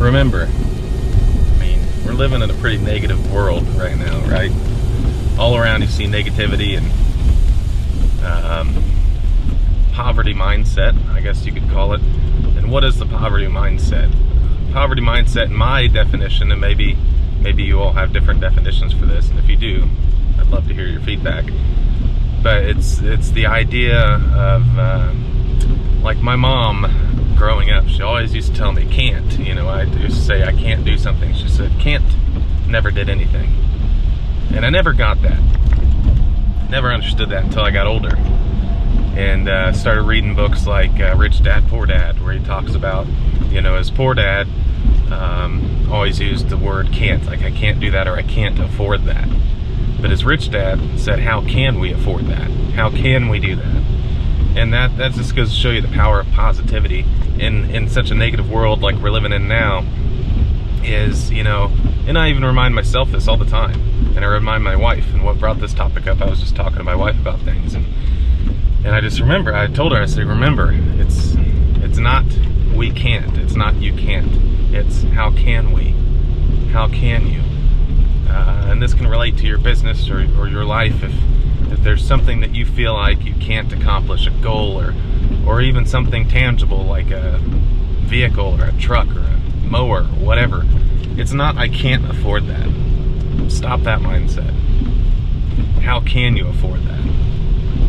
remember, I mean, we're living in a pretty negative world right now, right? All around you see negativity and poverty mindset, I guess you could call it. And what is the poverty mindset? Poverty mindset, in my definition, and maybe you all have different definitions for this, and if you do, I'd love to hear your feedback. But it's the idea of like my mom growing up, she always used to tell me can't. I used to say I can't do something. She said can't never did anything, and I never got that. Never understood that until I got older and started reading books like Rich Dad Poor Dad, where he talks about his poor dad always used the word can't, like I can't do that or I can't afford that. But his rich dad said, how can we afford that? How can we do that? And that just goes to show you the power of positivity in such a negative world like we're living in now. Is, and I even remind myself this all the time, and I remind my wife. And what brought this topic up, I was just talking to my wife about things, and I just remember, I told her, I said, remember, it's not we can't, it's not you can't, it's how can we, how can you? And this can relate to your business or your life. If there's something that you feel like you can't accomplish, a goal or even something tangible like a vehicle or a truck or a mower or whatever, it's not I can't afford that. Stop that mindset. How can you afford that?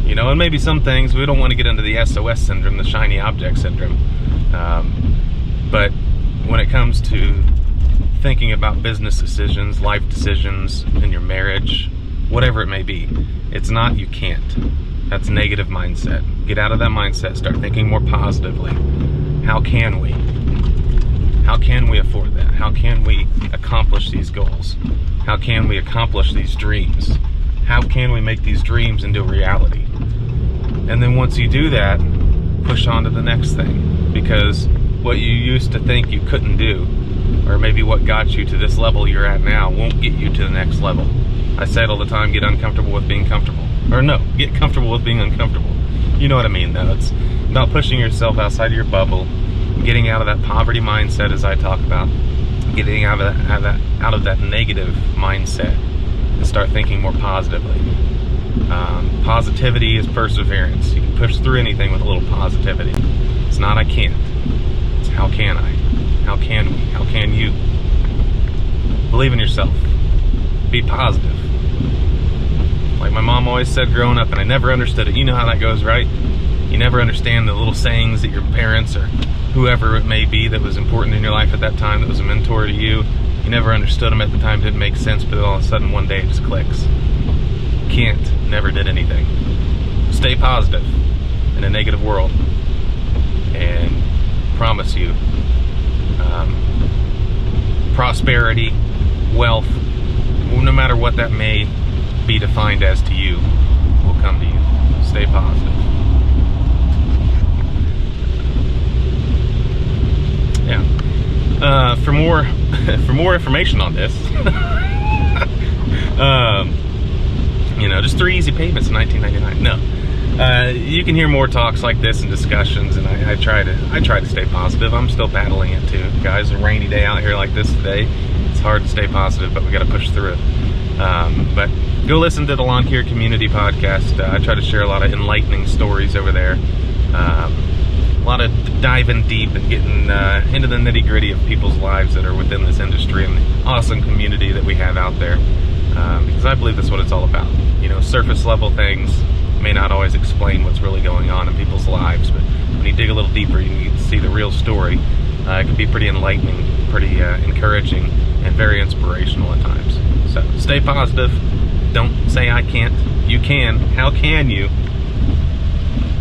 And maybe some things, we don't want to get into the SOS syndrome, the shiny object syndrome, but when it comes to thinking about business decisions, life decisions, in your marriage, whatever it may be, it's not you can't. That's negative mindset. Get out of that mindset. Start thinking more positively. How can we? How can we afford that? How can we accomplish these goals? How can we accomplish these dreams? How can we make these dreams into a reality? And then once you do that, push on to the next thing. Because what you used to think you couldn't do, or maybe what got you to this level you're at now, won't get you to the next level. I say it all the time, get uncomfortable with being comfortable. Or no, get comfortable with being uncomfortable. You know what I mean, though. It's about pushing yourself outside of your bubble, getting out of that poverty mindset, as I talk about, getting out of that negative mindset, and start thinking more positively. Positivity is perseverance. You can push through anything with a little positivity. It's not I can't. It's how can I? How can we? How can you? Believe in yourself. Be positive. Like my mom always said growing up, and I never understood it. You know how that goes, right? You never understand the little sayings that your parents or whoever it may be that was important in your life at that time, that was a mentor to you. You never understood them at the time, didn't make sense, but all of a sudden one day it just clicks. Can't, never did anything. Stay positive in a negative world, and promise you, prosperity, wealth, no matter what that may be defined as to you, will come to you. Stay positive. Yeah. For more information on this, just 3 easy payments in $19.99. No, you can hear more talks like this and discussions, and I try to stay positive. I'm still battling it too, guys. A rainy day out here like this today. It's hard to stay positive, but we got to push through it. But go listen to the Lawn Care Community Podcast. I try to share a lot of enlightening stories over there. A lot of diving deep and getting into the nitty-gritty of people's lives that are within this industry and the awesome community that we have out there. Because I believe that's what it's all about. Surface level things may not always explain what's really going on in people's lives, but when you dig a little deeper, you get to see the real story. It can be pretty enlightening, pretty encouraging, and very inspirational at times. So stay positive. Don't say I can't. You can. How can you?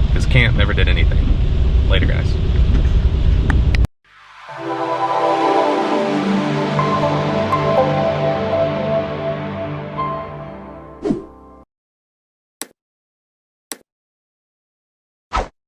Because can't never did anything. Later, guys.